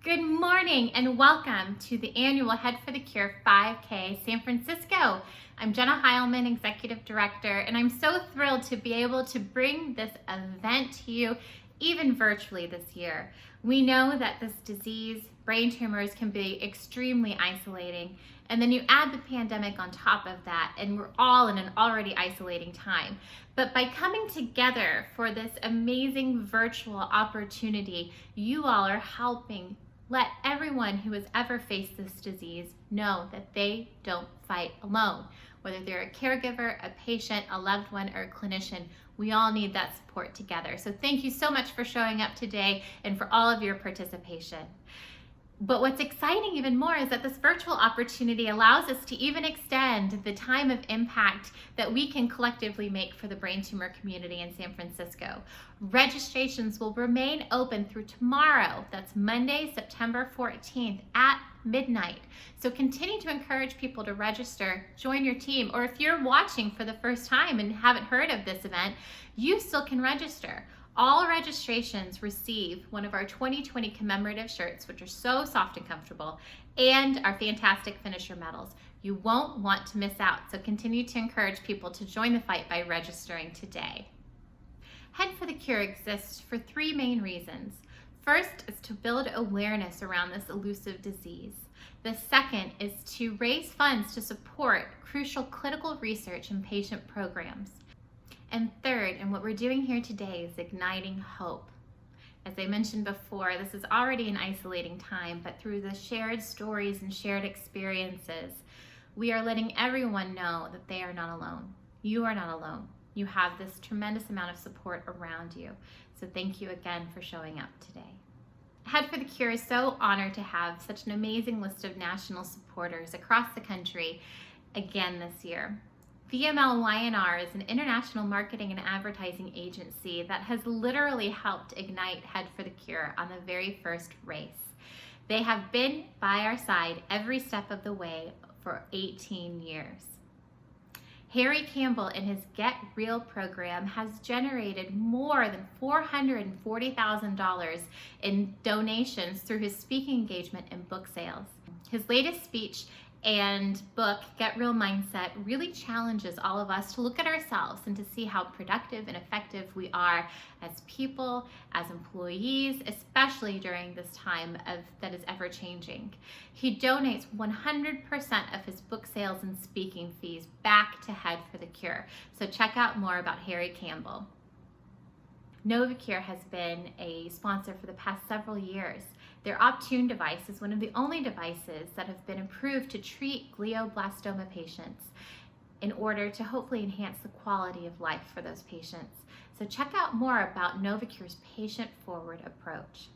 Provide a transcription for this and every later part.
Good morning and welcome to the annual Head for the Cure 5K San Francisco. I'm Jenna Heilman, Executive Director, and I'm so thrilled to be able to bring this event to you even virtually this year. We know that this disease, brain tumors, can be extremely isolating, and then you add the pandemic on top of that, and we're all in an already isolating time. But by coming together for this amazing virtual opportunity, you all are helping let everyone who has ever faced this disease know that they don't fight alone. Whether they're a caregiver, a patient, a loved one, or a clinician, we all need that support together. So thank you so much for showing up today and for all of your participation. But what's exciting even more is that this virtual opportunity allows us to even extend the time of impact that we can collectively make for the brain tumor community in San Francisco. Registrations will remain open through tomorrow. That's Monday, September 14th at midnight. So continue to encourage people to register, join your team, or if you're watching for the first time and haven't heard of this event, you still can register. All registrations receive one of our 2020 commemorative shirts, which are so soft and comfortable, and our fantastic finisher medals. You won't want to miss out, so continue to encourage people to join the fight by registering today. Head for the Cure exists for three main reasons. First is to build awareness around this elusive disease. The second is to raise funds to support crucial clinical research and patient programs. And third, and what we're doing here today, is igniting hope. As I mentioned before, this is already an isolating time, but through the shared stories and shared experiences, we are letting everyone know that they are not alone. You are not alone. You have this tremendous amount of support around you. So thank you again for showing up today. Head for the Cure is so honored to have such an amazing list of national supporters across the country again this year. VML-Y&R is an international marketing and advertising agency that has literally helped ignite Head for the Cure on the very first race. They have been by our side every step of the way for 18 years. Harry Campbell and his Get Real program has generated more than $440,000 in donations through his speaking engagement and book sales. His latest speech and book, Get Real Mindset, really challenges all of us to look at ourselves and to see how productive and effective we are as people, as employees, especially during this time that is ever changing. He donates 100% of his book sales and speaking fees back to Head for the Cure. So check out more about Harry Campbell. Novacure has been a sponsor for the past several years. Their Optune device is one of the only devices that have been approved to treat glioblastoma patients. in order to hopefully enhance the quality of life for those patients. So check out more about NovaCure's patient-forward approach.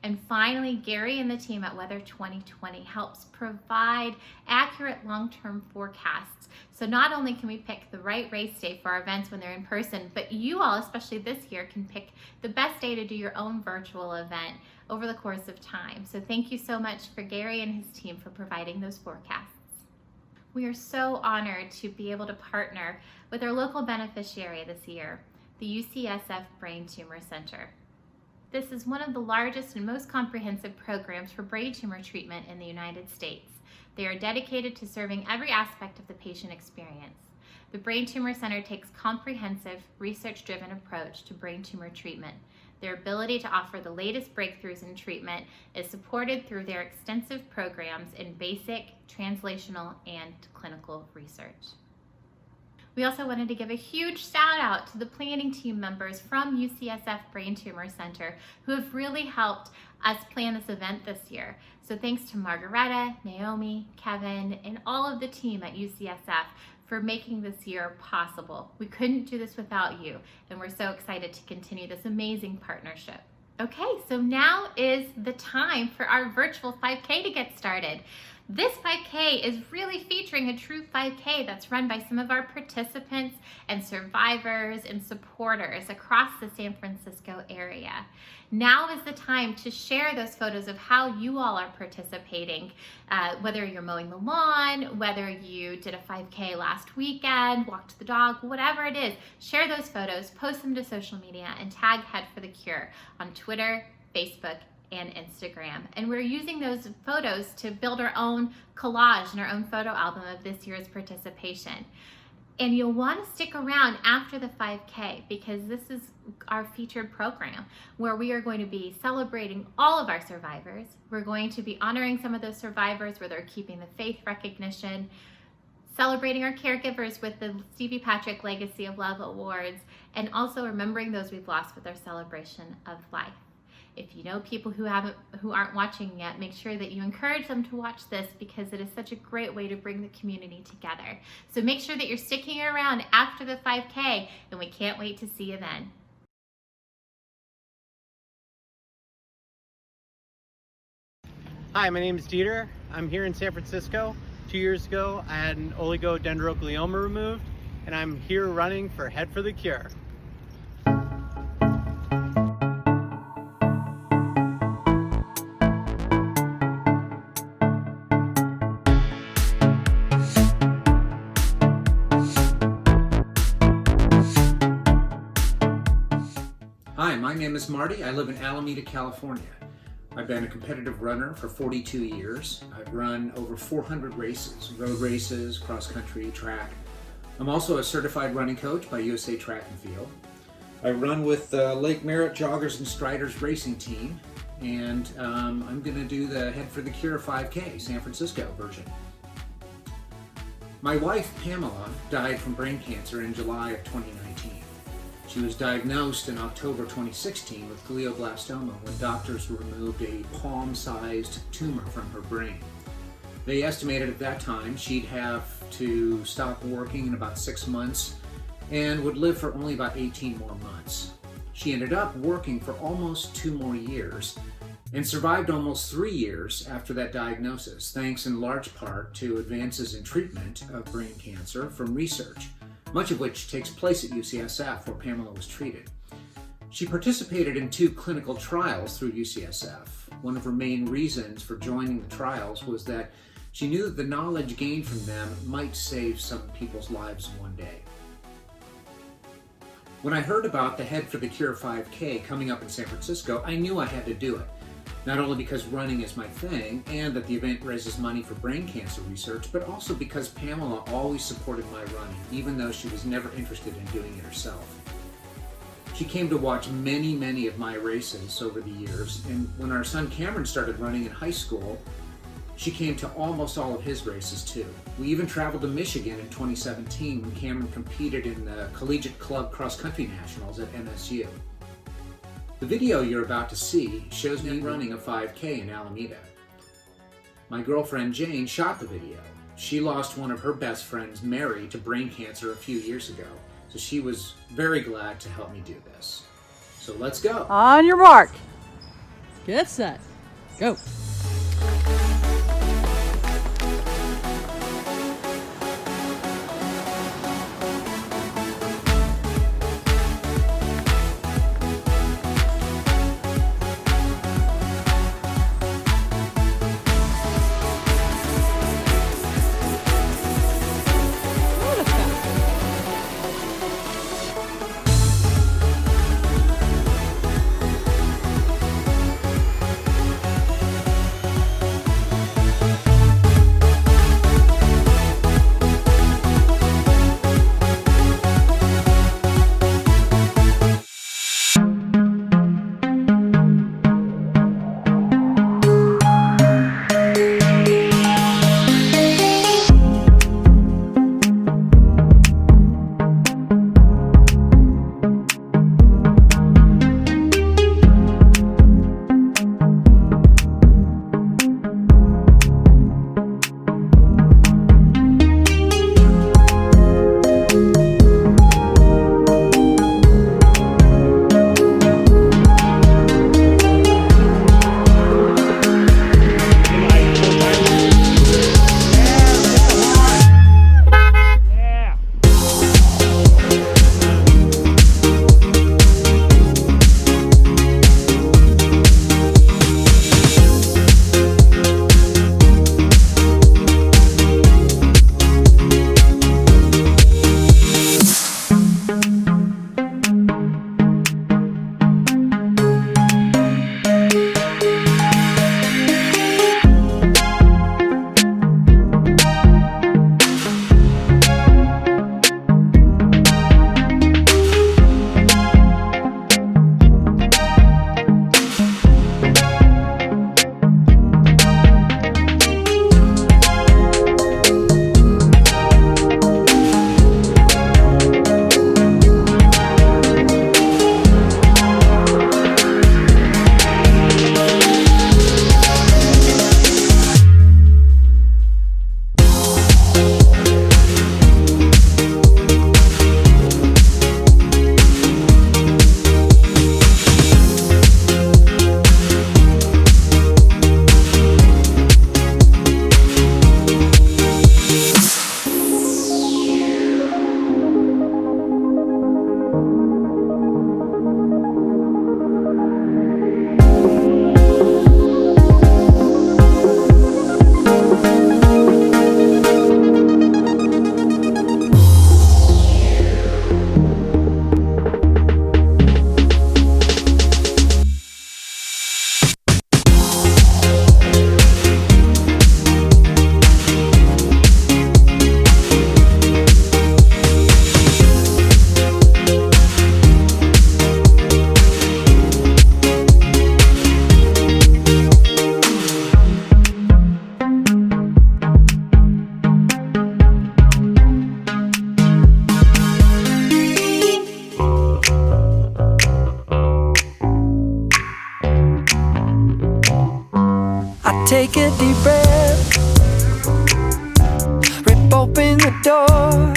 And finally, Gary and the team at Weather 2020 helps provide accurate long-term forecasts. So not only can we pick the right race day for our events when they're in person, but you all, especially this year, can pick the best day to do your own virtual event over the course of time. So thank you so much for Gary and his team for providing those forecasts. We are so honored to be able to partner with our local beneficiary this year, the Ucsf Brain Tumor Center. This is one of the largest and most comprehensive programs for brain tumor treatment in the United States. They are dedicated to serving every aspect of the patient experience. The Brain Tumor Center takes a comprehensive, research-driven approach to brain tumor treatment. Their ability to offer the latest breakthroughs in treatment is supported through their extensive programs in basic, translational, and clinical research. We also wanted to give a huge shout out to the planning team members from Ucsf Brain Tumor Center who have really helped us plan this event this year. So thanks to Margaretta, Naomi, Kevin, and all of the team at Ucsf for making this year possible. We couldn't do this without you, and we're so excited to continue this amazing partnership. Okay, so now is the time for our virtual 5K to get started. This 5K is really featuring a true 5K that's run by some of our participants and survivors and supporters across the San Francisco area. Now is the time to share those photos of how you all are participating, whether you're mowing the lawn, whether you did a 5K last weekend, walked the dog, whatever it is. Share those photos, post them to social media, and tag Head for the Cure on Twitter, Facebook, and Instagram. And we're using those photos to build our own collage and our own photo album of this year's participation. And you'll want to stick around after the 5K because this is our featured program where we are going to be celebrating all of our survivors. We're going to be honoring some of those survivors where they're keeping the faith recognition, celebrating our caregivers with the Stevie Patrick Legacy of Love Awards, and also remembering those we've lost with our celebration of life. If you know people who aren't watching yet, make sure that you encourage them to watch this because it is such a great way to bring the community together. So make sure that you're sticking around after the 5K, and we can't wait to see you then. Hi, my name is Dieter. I'm here in San Francisco. 2 years ago, I had an oligodendroglioma removed, and I'm here running for Head for the Cure. Hi, my name is Marty. I live in Alameda, California. I've been a competitive runner for 42 years. I've run over 400 races, road races, cross-country, track. I'm also a certified running coach by USA Track and Field. I run with Lake Merritt Joggers and Striders racing team, and I'm going to do the Head for the Cure 5K San Francisco version. My wife, Pamela, died from brain cancer in July of 2019. She was diagnosed in October 2016 with glioblastoma when doctors removed a palm-sized tumor from her brain. They estimated at that time she'd have to stop working in about 6 months and would live for only about 18 more months. She ended up working for almost 2 more years and survived almost 3 years after that diagnosis, thanks in large part to advances in treatment of brain cancer from research, much of which takes place at UCSF where Pamela was treated. She participated in 2 clinical trials through UCSF. One of her main reasons for joining the trials was that she knew that the knowledge gained from them might save some people's lives one day. When I heard about the Head for the Cure 5K coming up in San Francisco, I knew I had to do it. Not only because running is my thing and that the event raises money for brain cancer research, but also because Pamela always supported my running, even though she was never interested in doing it herself. She came to watch many of my races over the years, and when our son Cameron started running in high school, she came to almost all of his races too. We even traveled to Michigan in 2017 when Cameron competed in the Collegiate Club Cross Country Nationals at MSU. The video you're about to see shows me running a 5K in Alameda. My girlfriend Jane shot the video, She lost one of her best friends, Mary, to brain cancer a few years ago. So she was very glad to help me do this. So let's go. On your mark. Get set. Go. Take a deep breath, rip open the door.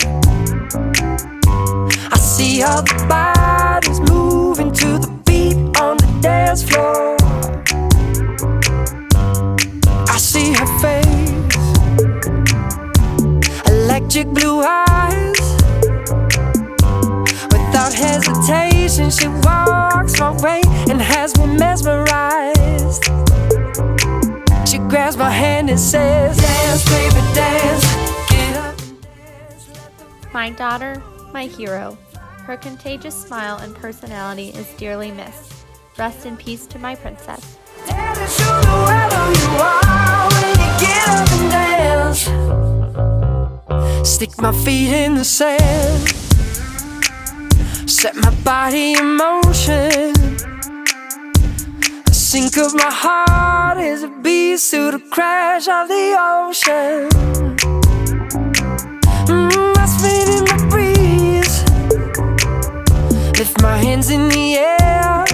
I see all the bodies moving to the beat on the dance floor. I see her face, electric blue eyes. Without hesitation, she walks my way and has me mesmerized. She grabs my hand and says, dance, baby, dance. Get up and dance. My daughter, my hero. Her contagious smile and personality is dearly missed. Rest in peace to my princess. Dance and show the world who you are when you get up and dance. Stick my feet in the sand, set my body in motion. The sink of my heart is a beast to the crash of the ocean. I spin in the breeze, lift my hands in the air,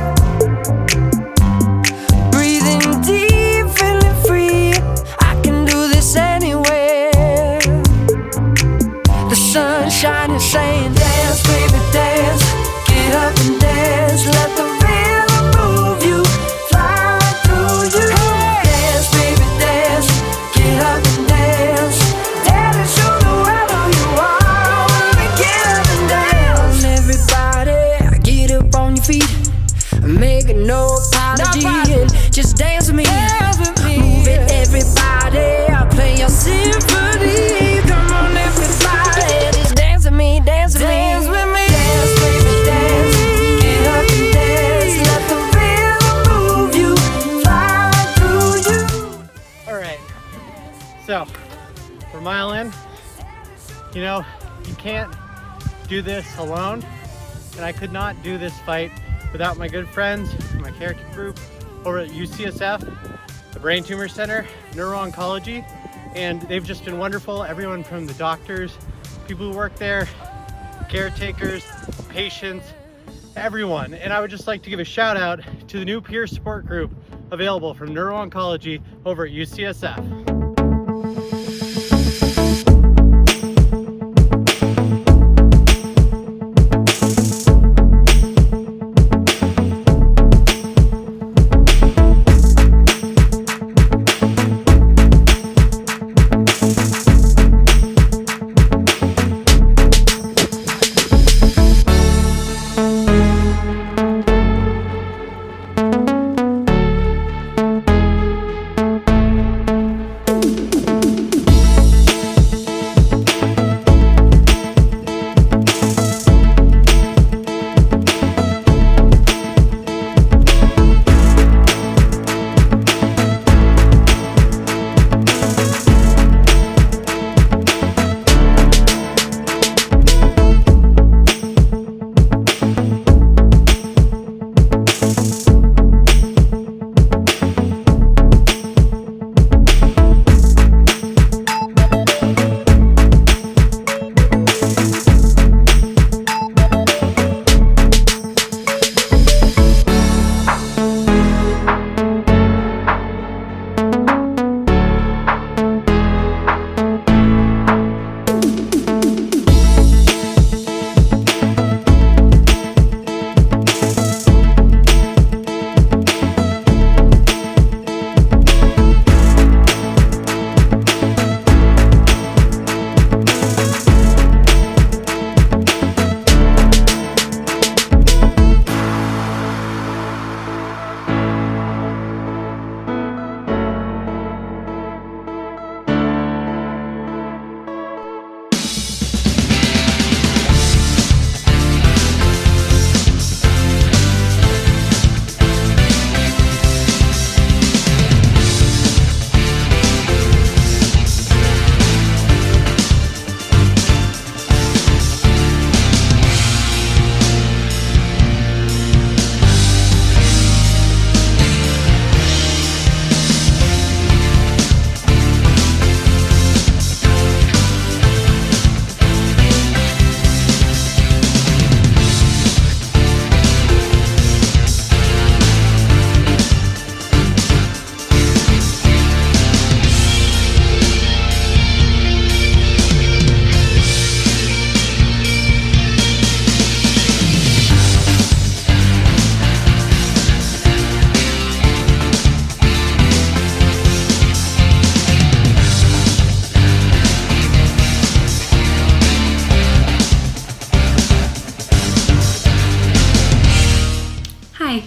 breathing deep, feeling free. I can do this anywhere. making no apology, and just dance with me. Move it, everybody. I'll play your symphony. Come on, everybody, just dance with me, dance with me. Dance with me, dance, baby, dance. Get up and dance. Let the rhythm move you, fly through you. All right, so we're a mile in. You know, you can't do this alone, and I could not do this fight without my good friends, my care group over at Ucsf, the Brain Tumor Center, Neuro-Oncology, and they've just been wonderful. Everyone from the doctors, people who work there, caretakers, patients, everyone. And I would just like to give a shout out to the new peer support group available from Neuro-Oncology over at Ucsf.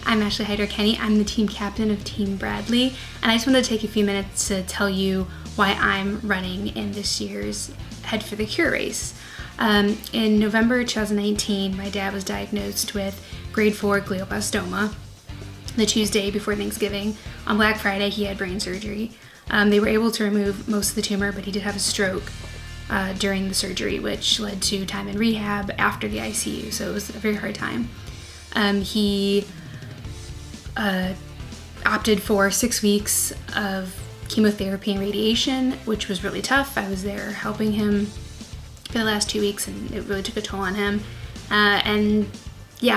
I'm actually Heiderkenny. I'm the team captain of Team Bradley, and I just wanted to take a few minutes to tell you why I'm running in this year's Head for the Cure race. In November 2019, my dad was diagnosed with grade 4 glioblastoma. The Tuesday before Thanksgiving, on Black Friday, he had brain surgery. They were able to remove most of the tumor, but he did have a stroke during the surgery, which led to time in rehab after the ICU, so it was a very hard time. He opted for 6 weeks of chemotherapy and radiation, which was really tough. I was there helping him for the last 2 weeks, and it really took a toll on him.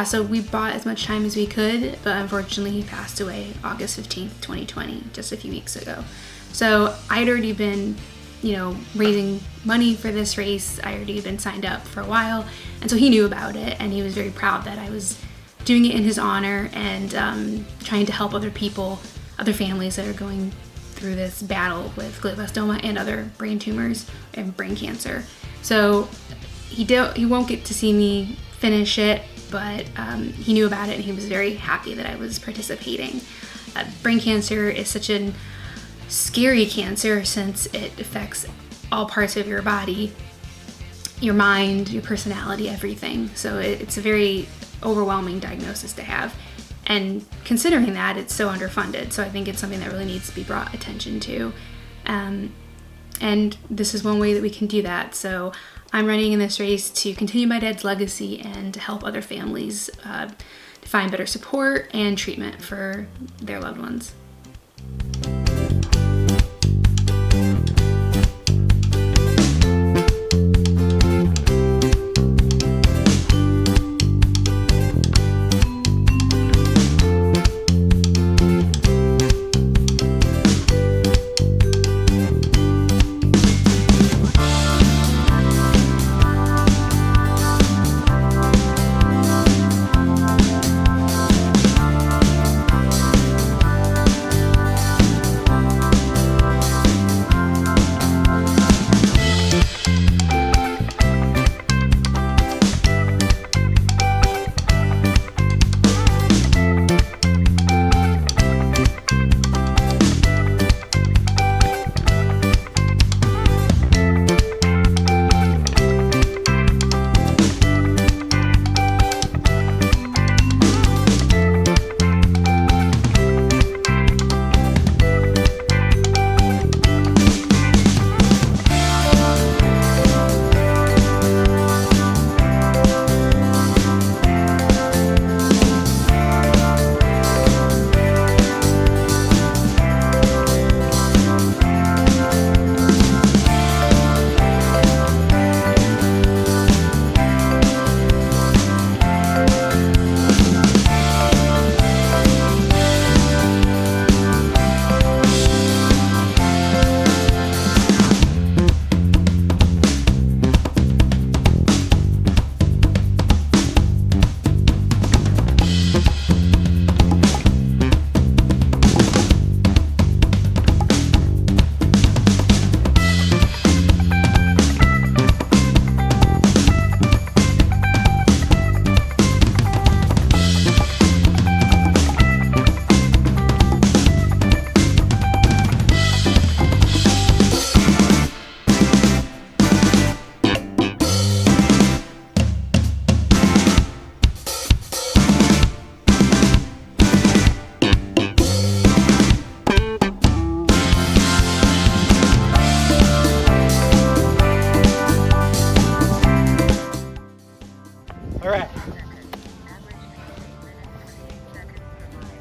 So we bought as much time as we could, but unfortunately he passed away August 15th, 2020, just a few weeks ago. So I'd already been, raising money for this race. I already been signed up for a while, and so he knew about it, and he was very proud that I was doing it in his honor and trying to help other people, other families that are going through this battle with glioblastoma and other brain tumors and brain cancer. So he won't get to see me finish it but he knew about it and he was very happy that I was participating. Brain cancer is such a scary cancer since it affects all parts of your body, your mind, your personality, everything. So it's a very overwhelming diagnosis to have. And considering that, it's so underfunded. So I think it's something that really needs to be brought attention to. And this is one way that we can do that. So I'm running in this race to continue my dad's legacy and to help other families to find better support and treatment for their loved ones.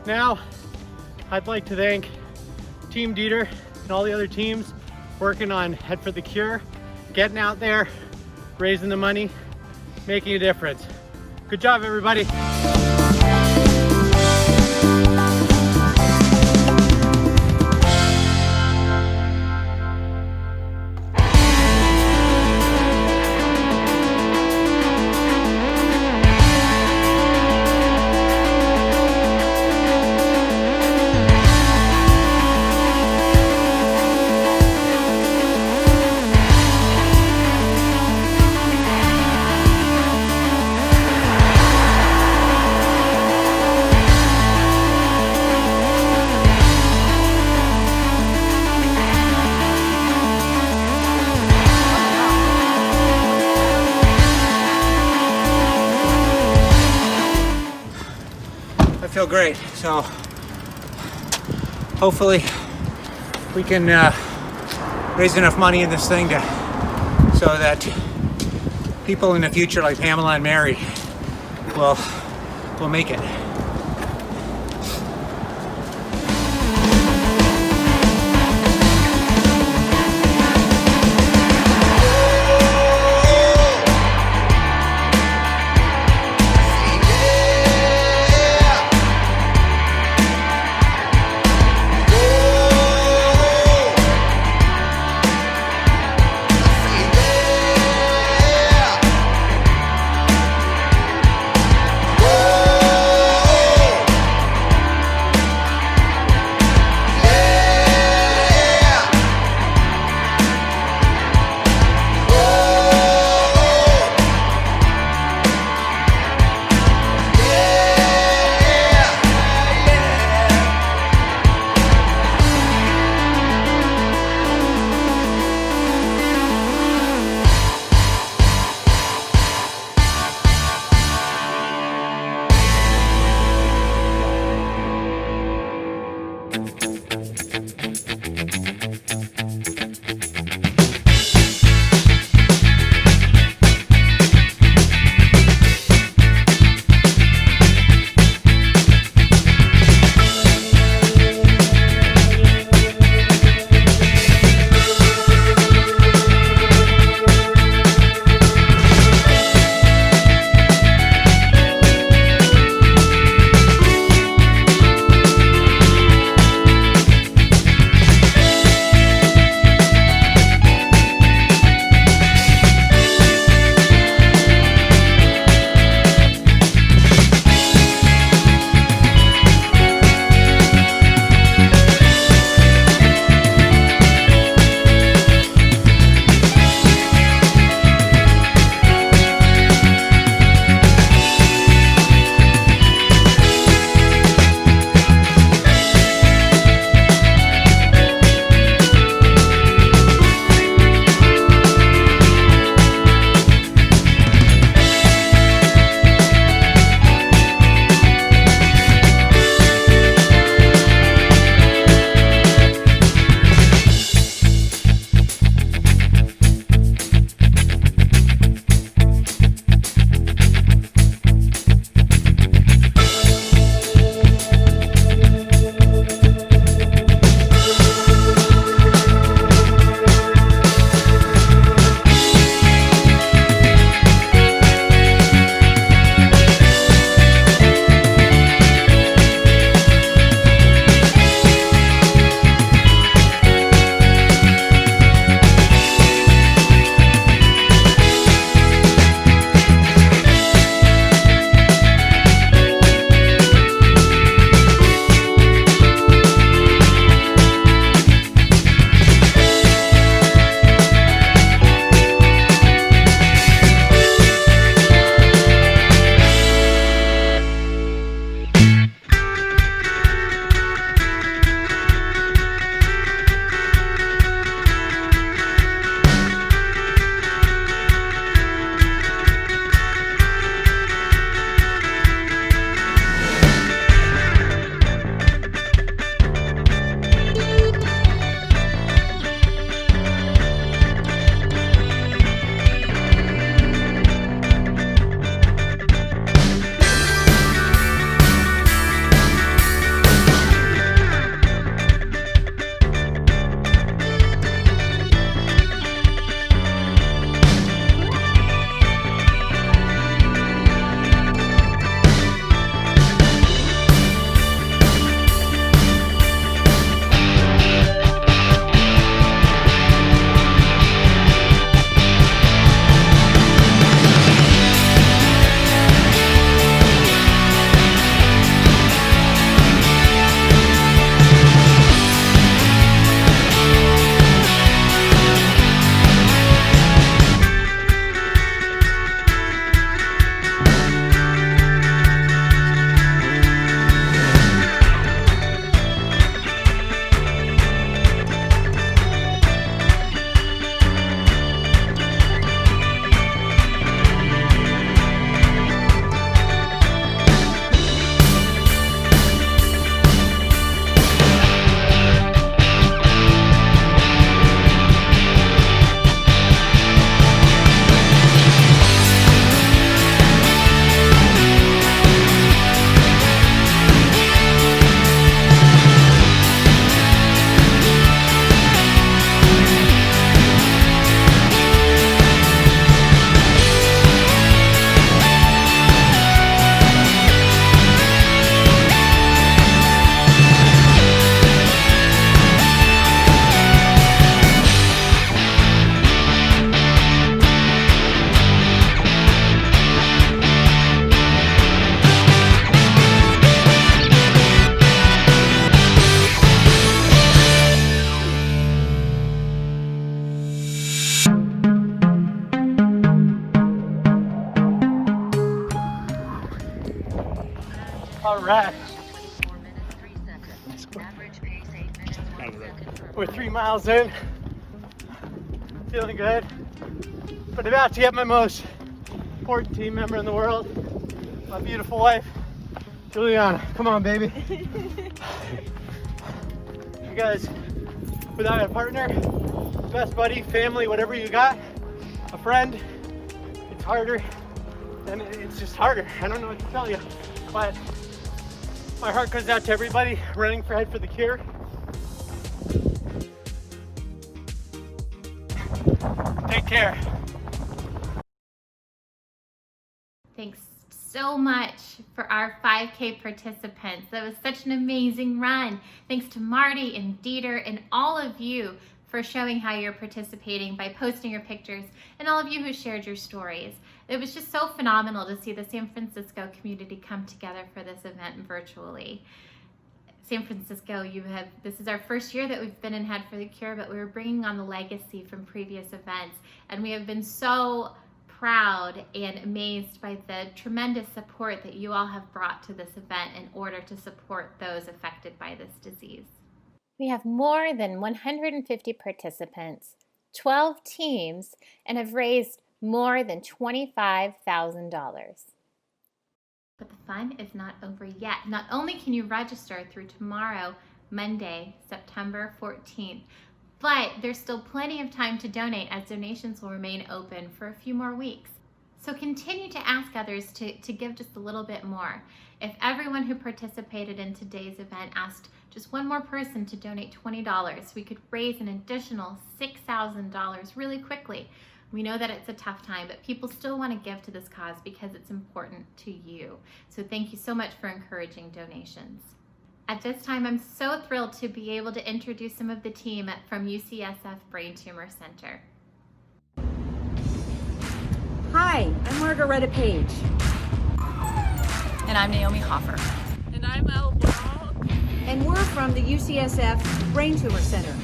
Now, I'd like to thank Team Dieter and all the other teams working on Head for the Cure, getting out there, raising the money, making a difference. Good job, everybody. I feel great. So hopefully we can raise enough money in this thing so that people in the future like Pamela and Mary will make it. right. We're 3 miles in. Feeling good. But about to get my most important team member in the world, my beautiful wife, Juliana. Come on, baby. Because without a partner, best buddy, family, whatever you got, a friend, it's harder. And it's just harder. I don't know what to tell you. But my heart goes out to everybody running for Head for the Cure. Take care. Thanks so much for our 5K participants. That was such an amazing run. Thanks to Marty and Dieter and all of you for showing how you're participating by posting your pictures, and all of you who shared your stories. It was just so phenomenal to see the San Francisco community come together for this event virtually. San Francisco, this is our first year that we've been in Head for the Cure, but we were bringing on the legacy from previous events, and we have been so proud and amazed by the tremendous support that you all have brought to this event in order to support those affected by this disease. We have more than 150 participants, 12 teams, and have raised more than $25,000. But the fun is not over yet. Not only can you register through tomorrow, Monday, September 14th, but there's still plenty of time to donate, as donations will remain open for a few more weeks. So continue to ask others to give just a little bit more. If everyone who participated in today's event asked just one more person to donate $20, we could raise an additional $6,000 really quickly. We know that it's a tough time, but people still want to give to this cause because it's important to you. So thank you so much for encouraging donations. At this time, I'm so thrilled to be able to introduce some of the team from Ucsf Brain Tumor Center. Hi, I'm Margaretta Page. And I'm Naomi Hoffer. And I'm Elle Brock. And we're from the Ucsf Brain Tumor Center.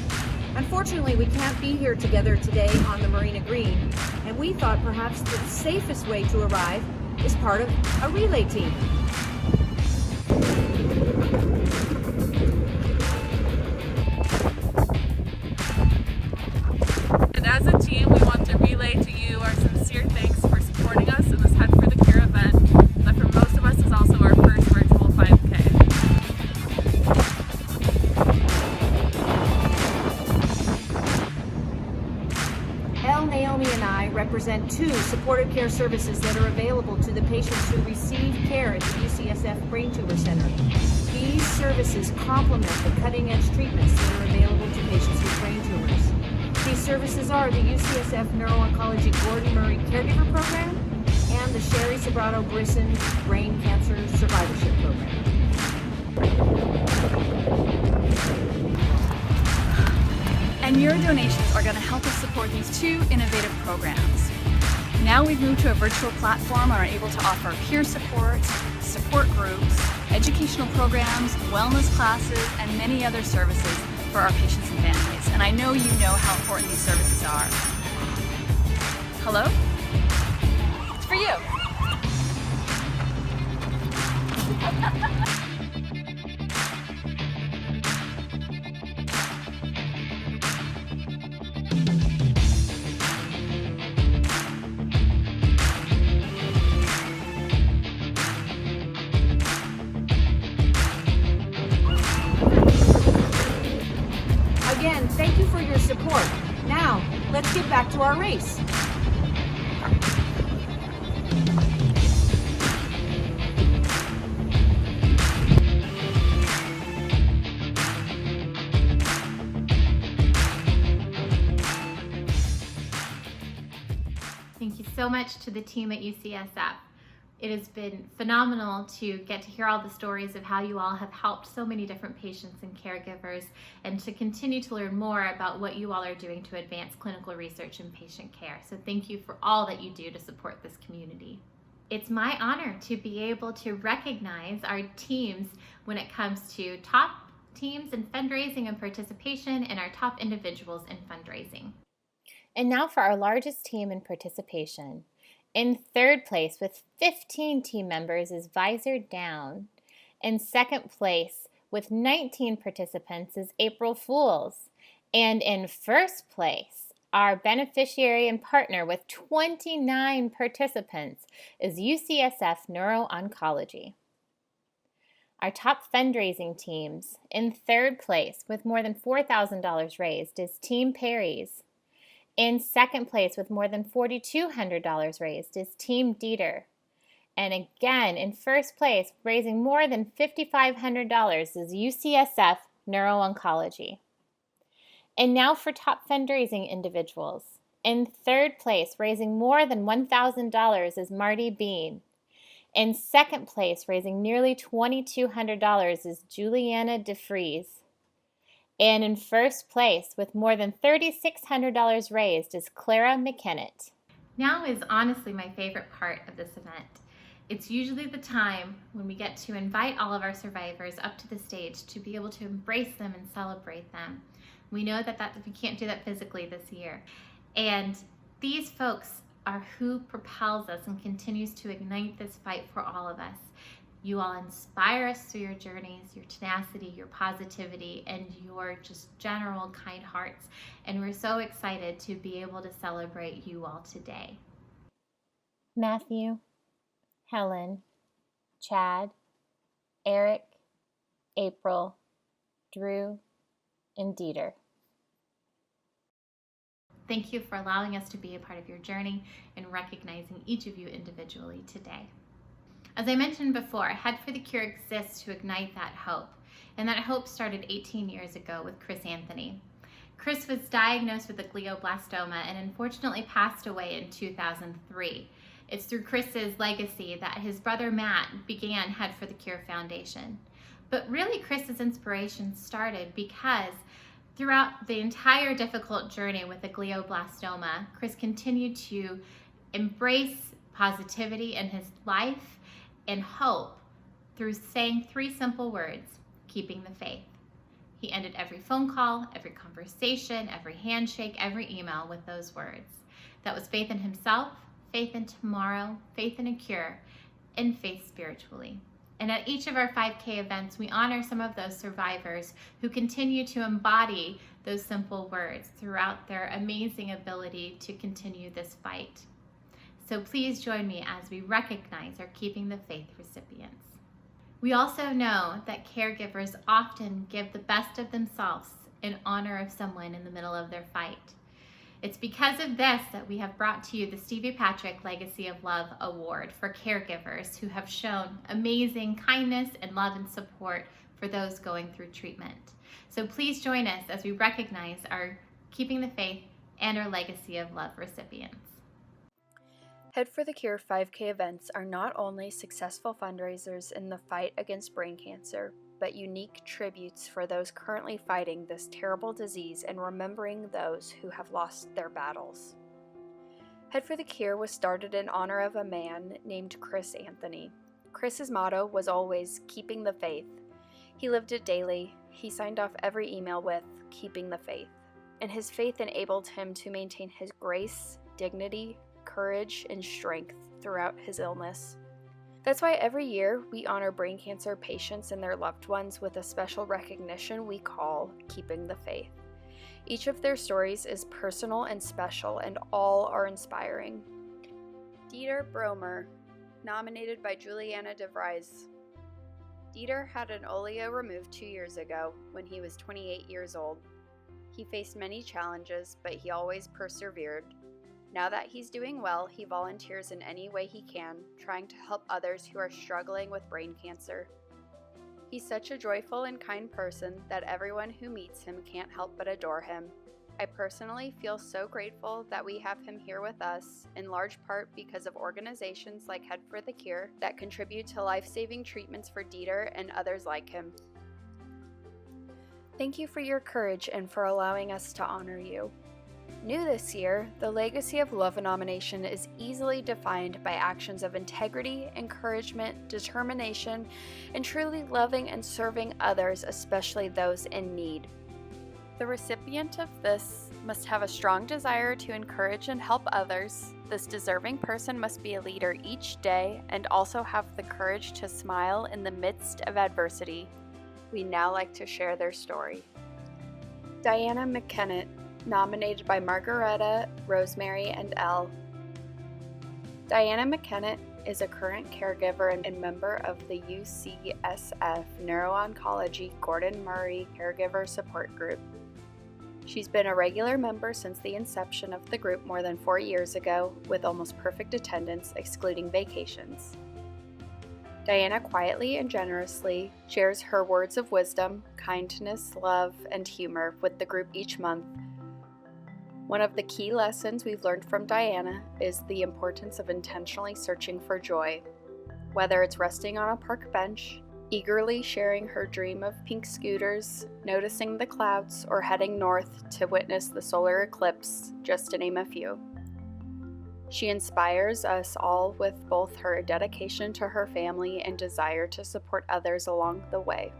Unfortunately, we can't be here together today on the Marina Green, and we thought perhaps the safest way to arrive is part of a relay team. And as a team, we want to relay to you our sincere thanks for supporting us in this Head for the Cure event that for most of us is also our first virtual 5K. Elle, Naomi, and I represent 2 supportive care services that are available to the patients who receive care at the Ucsf Brain Tumor Center. These services complement the cutting-edge treatments that are available to patients with brain tumors. These services are the Ucsf Neuro-Oncology Gordon Murray Caregiver Program and the Sherry Sobrato Brisson Brain Cancer Survivorship Program. And your donations are going to help us support these 2 innovative programs. Now we've moved to a virtual platform and are able to offer peer support, support groups, educational programs, wellness classes, and many other services for our patients and families. And I know you know how important these services are. Hello? It's for you. Again, thank you for your support. Now, let's get back to our race. Thank you so much to the team at UCSF. It has been phenomenal to get to hear all the stories of how you all have helped so many different patients and caregivers, and to continue to learn more about what you all are doing to advance clinical research and patient care. So thank you for all that you do to support this community. It's my honor to be able to recognize our teams when it comes to top teams in fundraising and participation, and our top individuals in fundraising. And now for our largest team in participation. In third place with 15 team members is Visor Down. In second place, with 19 participants, is April Fools. And in first place, our beneficiary and partner with 29 participants is UCSF Neuro-Oncology. Our top fundraising teams, in third place with more than $4,000 raised, is Team Perry's. In second place with more than $4,200 raised is Team Dieter. And again, in first place, raising more than $5,500 is UCSF Neuro-Oncology. And now for top fundraising individuals. In third place, raising more than $1,000 is Marty Bean. In second place, raising nearly $2,200 is Juliana DeFries. And in first place, with more than $3,600 raised, is Clara Mckenna. Now is honestly my favorite part of this event. It's usually the time when we get to invite all of our survivors up to the stage to be able to embrace them and celebrate them. We know that we can't do that physically this year. And these folks are who propels us and continues to ignite this fight for all of us. You all inspire us through your journeys, your tenacity, your positivity, and your just general kind hearts. And we're so excited to be able to celebrate you all today. Matthew, Helen, Chad, Eric, April, Drew, and Dieter. Thank you for allowing us to be a part of your journey and recognizing each of you individually today. As I mentioned before, Head for the Cure exists to ignite that hope. And that hope started 18 years ago with Chris Anthony. Chris was diagnosed with a glioblastoma and unfortunately passed away in 2003. It's through Chris's legacy that his brother Matt began Head for the Cure Foundation. But really Chris's inspiration started because throughout the entire difficult journey with the glioblastoma, Chris continued to embrace positivity in his life and hope through saying 3 simple words: keeping the faith. He ended every phone call, every conversation, every handshake, every email with those words. That was faith in himself, faith in tomorrow, faith in a cure, and faith spiritually. And at each of our 5K events, we honor some of those survivors who continue to embody those simple words throughout their amazing ability to continue this fight. So please join me as we recognize our Keeping the Faith recipients. We also know that caregivers often give the best of themselves in honor of someone in the middle of their fight. It's because of this that we have brought to you the Stevie Patrick Legacy of Love Award for caregivers who have shown amazing kindness and love and support for those going through treatment. So please join us as we recognize our Keeping the Faith and our Legacy of Love recipients. Head for the Cure 5K events are not only successful fundraisers in the fight against brain cancer, but unique tributes for those currently fighting this terrible disease and remembering those who have lost their battles. Head for the Cure was started in honor of a man named Chris Anthony. Chris's motto was always keeping the faith. He lived it daily. He signed off every email with keeping the faith. And his faith enabled him to maintain his grace, dignity, courage, and strength throughout his illness. That's why every year we honor brain cancer patients and their loved ones with a special recognition we call Keeping the Faith. Each of their stories is personal and special, and all are inspiring. Dieter Bromer, nominated by Juliana DeVries. Dieter had an oleo removed 2 years ago when he was 28 years old. He faced many challenges, but he always persevered. Now that he's doing well, he volunteers in any way he can, trying to help others who are struggling with brain cancer. He's such a joyful and kind person that everyone who meets him can't help but adore him. I personally feel so grateful that we have him here with us, in large part because of organizations like Head for the Cure that contribute to life-saving treatments for Dieter and others like him. Thank you for your courage and for allowing us to honor you. New this year, the Legacy of Love nomination is easily defined by actions of integrity, encouragement, determination, and truly loving and serving others, especially those in need. The recipient of this must have a strong desire to encourage and help others, This deserving person must be a leader each day and also have the courage to smile in the midst of adversity. We'd now like to share their story. Diana Mckenna, nominated by Margaretta, Rosemary, and Elle. Diana Mckenna is a current caregiver and member of the Ucsf Neuro-Oncology Gordon Murray Caregiver Support Group. She's been a regular member since the inception of the group more than 4 years ago, with almost perfect attendance, excluding vacations. Diana quietly and generously shares her words of wisdom, kindness, love, and humor with the group each month. One of the key lessons we've learned from Diana is the importance of intentionally searching for joy. Whether it's resting on a park bench, eagerly sharing her dream of pink scooters, noticing the clouds, or heading north to witness the solar eclipse, just to name a few. She inspires us all with both her dedication to her family and desire to support others along the way.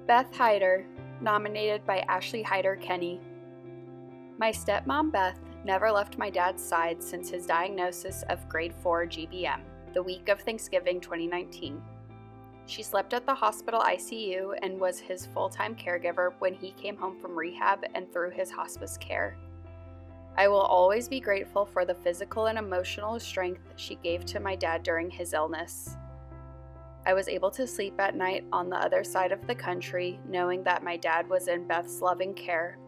Beth Hider, nominated by Heiderkenny. My stepmom Beth never left my dad's side since his diagnosis of grade 4 GBM, the week of Thanksgiving 2019. She slept at the hospital ICU and was his full-time caregiver when he came home from rehab and through his hospice care. I will always be grateful for the physical and emotional strength she gave to my dad during his illness. I was able to sleep at night on the other side of the country, knowing that my dad was in Beth's loving care.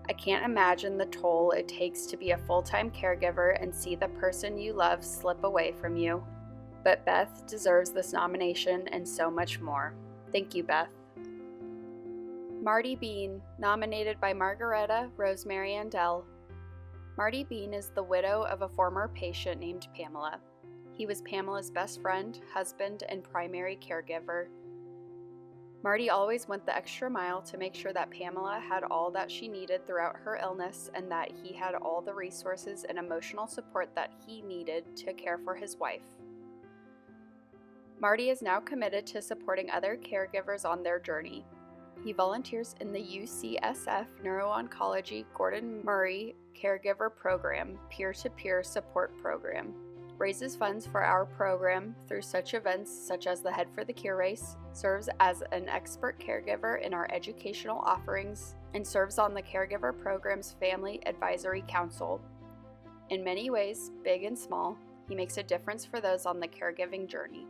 I can't imagine the toll it takes to be a full-time caregiver and see the person you love slip away from you. But Beth deserves this nomination and so much more. Thank you, Beth. Marty Bean, nominated by Margaretta, Rosemary, and Elle. Marty Bean is the widow of a former patient named Pamela. He was Pamela's best friend, husband, and primary caregiver. Marty always went the extra mile to make sure that Pamela had all that she needed throughout her illness and that he had all the resources and emotional support that he needed to care for his wife. Marty is now committed to supporting other caregivers on their journey. He volunteers in the Ucsf Neuro-Oncology Gordon Murray Caregiver Program, peer-to-peer support program, raises funds for our program through such events such as the Head for the Cure race, serves as an expert caregiver in our educational offerings, and serves on the Caregiver Program's Family Advisory Council. In many ways, big and small, he makes a difference for those on the caregiving journey.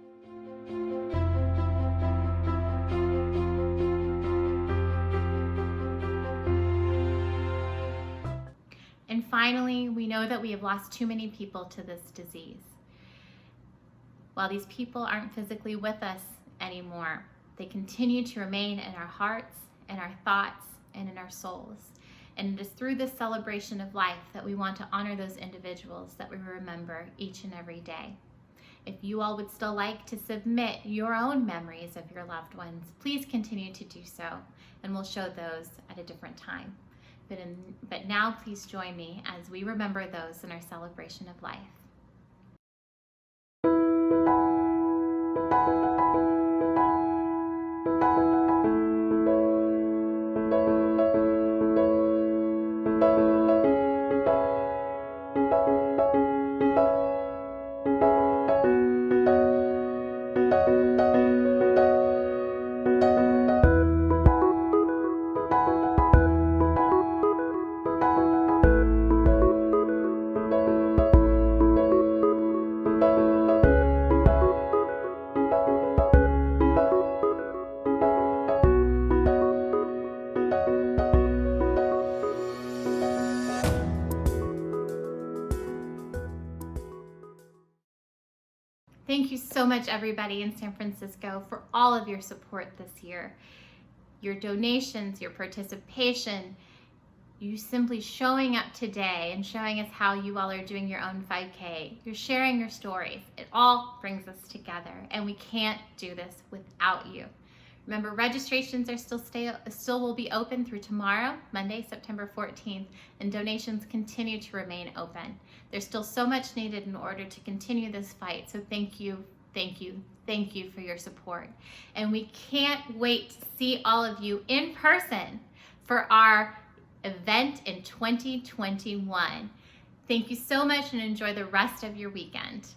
And finally, we know that we have lost too many people to this disease. While these people aren't physically with us anymore, they continue to remain in our hearts, in our thoughts, and in our souls. And it is through this celebration of life that we want to honor those individuals that we remember each and every day. If you all would still like to submit your own memories of your loved ones, please continue to do so, and we'll show those at a different time. But now please join me as we remember those in our celebration of life. Thank you so much, everybody in San Francisco, for all of your support this year. Your donations, your participation, you simply showing up today and showing us how you all are doing your own 5K. You're sharing your stories. It all brings us together, and we can't do this without you. Remember, registrations are still will be open through tomorrow, Monday, September 14th, and donations continue to remain open. There's still so much needed in order to continue this fight, so thank you, thank you, thank you for your support. And we can't wait to see all of you in person for our event in 2021. Thank you so much and enjoy the rest of your weekend.